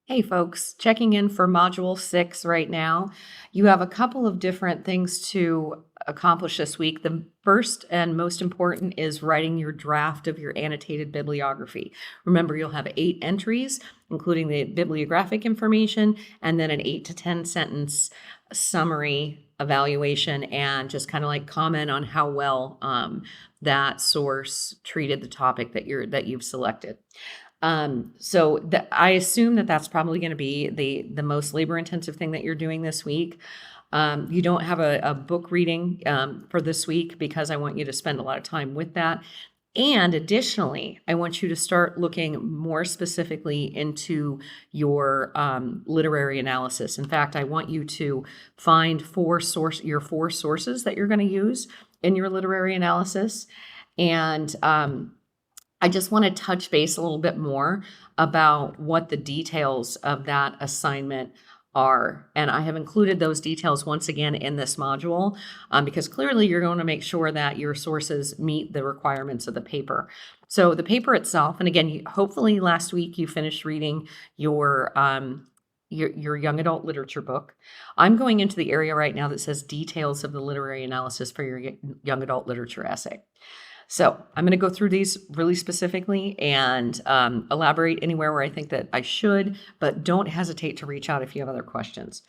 Hey folks, checking in for Module 6 right now. You have a couple of different things to accomplish this week. The first and most important is writing your draft of your annotated bibliography. Remember, you'll have 8 entries, including the bibliographic information, and then an 8 to 10 sentence summary evaluation, and just kind of like comment on how well that source treated the topic that you've selected. I assume that that's probably going to be the most labor intensive thing that you're doing this week. You don't have a book reading for this week because I want you to spend a lot of time with that. And additionally, I want you to start looking more specifically into your literary analysis. In fact, I want you to find your four sources that you're going to use in your literary analysis. And I just want to touch base a little bit more about what the details of that assignment are. And I have included those details once again in this module because clearly you're going to make sure that your sources meet the requirements of the paper. So the paper itself, and again, hopefully last week you finished reading your young adult literature book. I'm going into the area right now that says details of the literary analysis for your young adult literature essay. So I'm going to go through these really specifically and elaborate anywhere where I think that I should, but don't hesitate to reach out if you have other questions.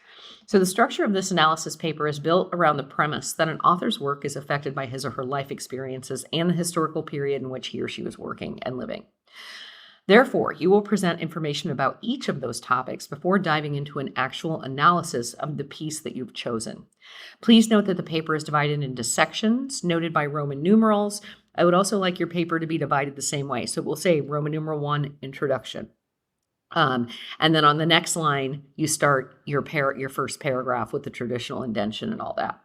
So the structure of this analysis paper is built around the premise that an author's work is affected by his or her life experiences and the historical period in which he or she was working and living. Therefore, you will present information about each of those topics before diving into an actual analysis of the piece that you've chosen. Please note that the paper is divided into sections noted by Roman numerals. I would also like your paper to be divided the same way. So we'll say Roman numeral 1, introduction. And then on the next line, you start your first paragraph with the traditional indentation and all that.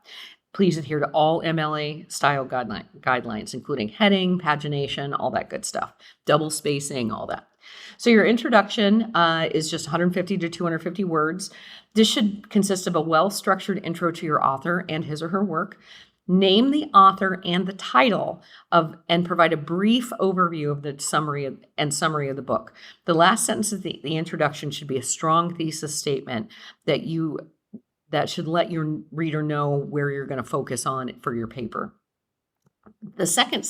Please adhere to all MLA style guidelines, including heading, pagination, all that good stuff, double spacing, all that. So your introduction is just 150 to 250 words. This should consist of a well-structured intro to your author and his or her work. Name the author and the title and provide a brief overview of the summary of the book. The last sentence of the introduction should be a strong thesis statement that should let your reader know where you're going to focus on for your paper. The second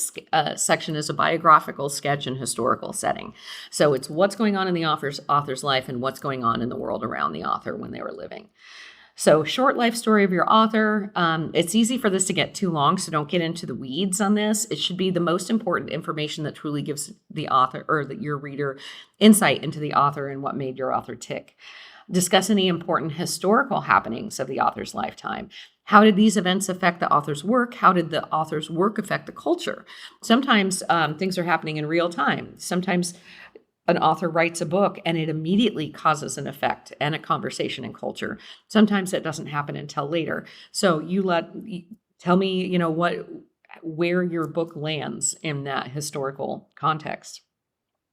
section is a biographical sketch and historical setting. So it's what's going on in the author's life and what's going on in the world around the author when they were living. So short life story of your author. It's easy for this to get too long, so don't get into the weeds on this. It should be the most important information that truly gives the author or your reader insight into the author and what made your author tick. Discuss any important historical happenings of the author's lifetime. How did these events affect the author's work? How did the author's work affect the culture? Sometimes things are happening in real time. Sometimes an author writes a book and it immediately causes an effect and a conversation in culture. Sometimes it doesn't happen until later. So tell me, where your book lands in that historical context.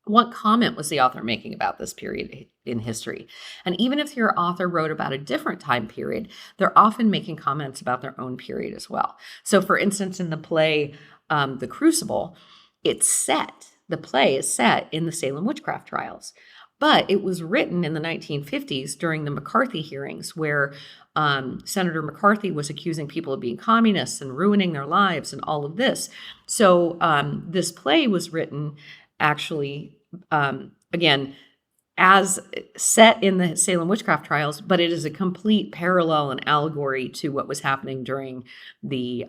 What comment was the author making about this period in history? And even if your author wrote about a different time period, they're often making comments about their own period as well. So for instance, in the play, The Crucible, the play is set in the Salem witchcraft trials, but it was written in the 1950s during the McCarthy hearings where Senator McCarthy was accusing people of being communists and ruining their lives and all of this. So this play was written actually again, as set in the Salem witchcraft trials, but it is a complete parallel and allegory to what was happening during the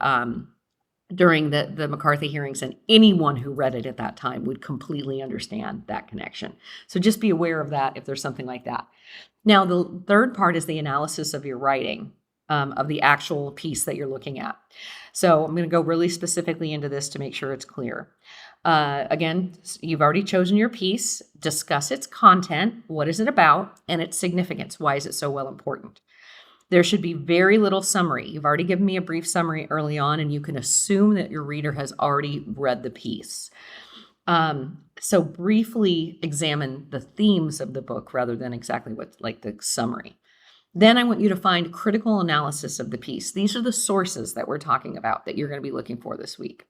McCarthy hearings, and anyone who read it at that time would completely understand that connection. So just be aware of that if there's something like that. Now, the third part is the analysis of your writing, of the actual piece that you're looking at. So I'm going to go really specifically into this to make sure it's clear. Again, you've already chosen your piece. Discuss its content. What is it about? And its significance. Why is it so well important? There should be very little summary. You've already given me a brief summary early on, and you can assume that your reader has already read the piece. So briefly examine the themes of the book rather than exactly what's like the summary. Then I want you to find critical analysis of the piece. These are the sources that we're talking about that you're going to be looking for this week.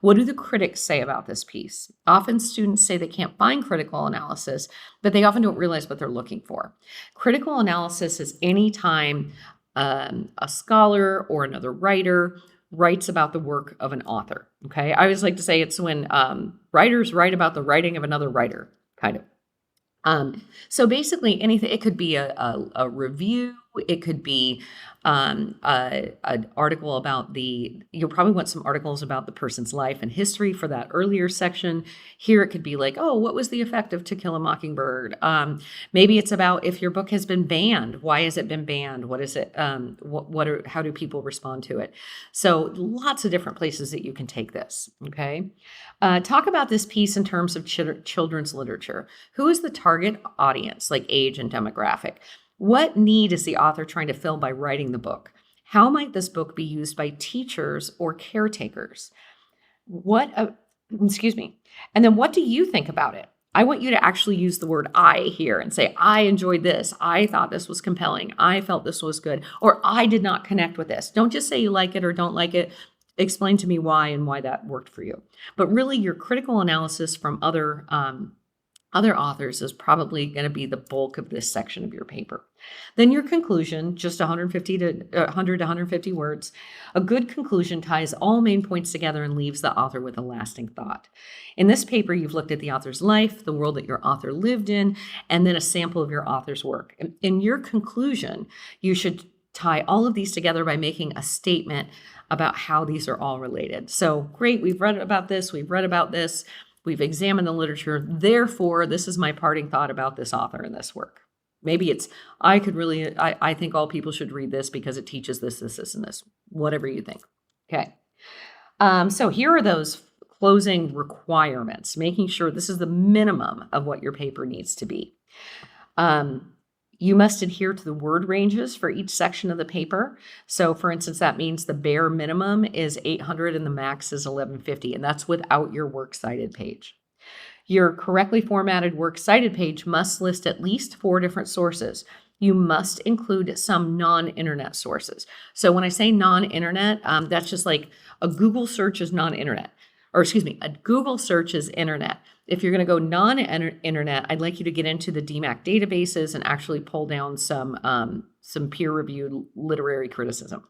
What do the critics say about this piece? Often students say they can't find critical analysis, but they often don't realize what they're looking for. Critical analysis is any time a scholar or another writer writes about the work of an author. Okay, I always like to say it's when writers write about the writing of another writer, kind of. So basically anything, it could be a review, it could be an article about you'll probably want some articles about the person's life and history for that earlier section. Here it could be like, oh, what was the effect of To Kill a Mockingbird? Maybe it's about if your book has been banned, why has it been banned? What is it? How do people respond to it? So lots of different places that you can take this, okay? Talk about this piece in terms of children's literature. Who is the target audience, like age and demographic? What need is the author trying to fill by writing the book? How might this book be used by teachers or caretakers? Excuse me. And then what do you think about it? I want you to actually use the word I here and say, I enjoyed this. I thought this was compelling. I felt this was good. Or I did not connect with this. Don't just say you like it or don't like it. Explain to me why and why that worked for you. But really your critical analysis from other authors is probably going to be the bulk of this section of your paper. Then your conclusion, just 100 to 150 words. A good conclusion ties all main points together and leaves the author with a lasting thought. In this paper, you've looked at the author's life, the world that your author lived in, and then a sample of your author's work. In your conclusion, you should tie all of these together by making a statement about how these are all related. So great, we've read about this, we've read about this, we've examined the literature, therefore, this is my parting thought about this author and this work. Maybe it's, I think all people should read this because it teaches this, and this, whatever you think. Okay. So here are those closing requirements, making sure this is the minimum of what your paper needs to be. You must adhere to the word ranges for each section of the paper. So for instance, that means the bare minimum is 800 and the max is 1150, and that's without your works cited page. Your correctly formatted works cited page must list at least 4 different sources. You must include some non-internet sources. So when I say non-internet, that's just like a Google search is non-internet. Or excuse me, a Google search is internet. If you're going to go non-internet, I'd like you to get into the DMAC databases and actually pull down some peer-reviewed literary criticism.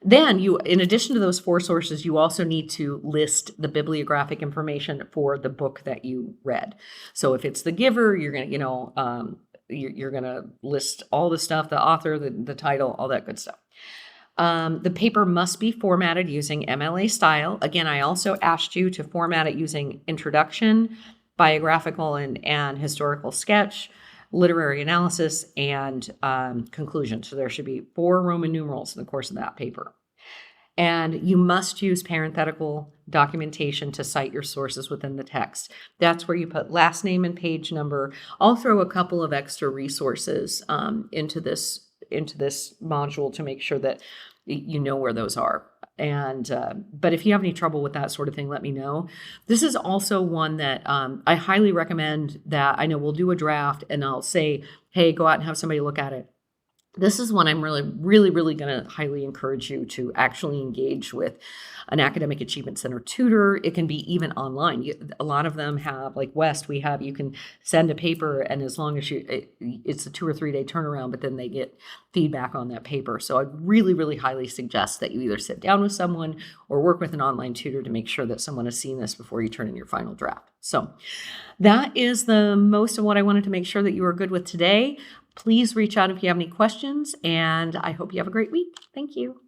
Then in addition to those 4 sources, you also need to list the bibliographic information for the book that you read. So if it's The Giver, you're going to, you're going to list all the stuff, the author, the title, all that good stuff. The paper must be formatted using MLA style. Again, I also asked you to format it using introduction, biographical and historical sketch, literary analysis, and conclusion. So there should be 4 Roman numerals in the course of that paper. And you must use parenthetical documentation to cite your sources within the text. That's where you put last name and page number. I'll throw a couple of extra resources into this module to make sure that you know where those are. And but if you have any trouble with that sort of thing, let me know. This is also one that I highly recommend. That I know we'll do a draft and I'll say, hey, go out and have somebody look at it. This is one I'm really going to highly encourage you to actually engage with an Academic Achievement Center tutor. It can be even online. A lot of them have, like West, you can send a paper, and as long as it's a 2 or 3 day turnaround, but then they get feedback on that paper. So I'd really highly suggest that you either sit down with someone or work with an online tutor to make sure that someone has seen this before you turn in your final draft. So that is the most of what I wanted to make sure that you are good with today. Please reach out if you have any questions, and I hope you have a great week. Thank you.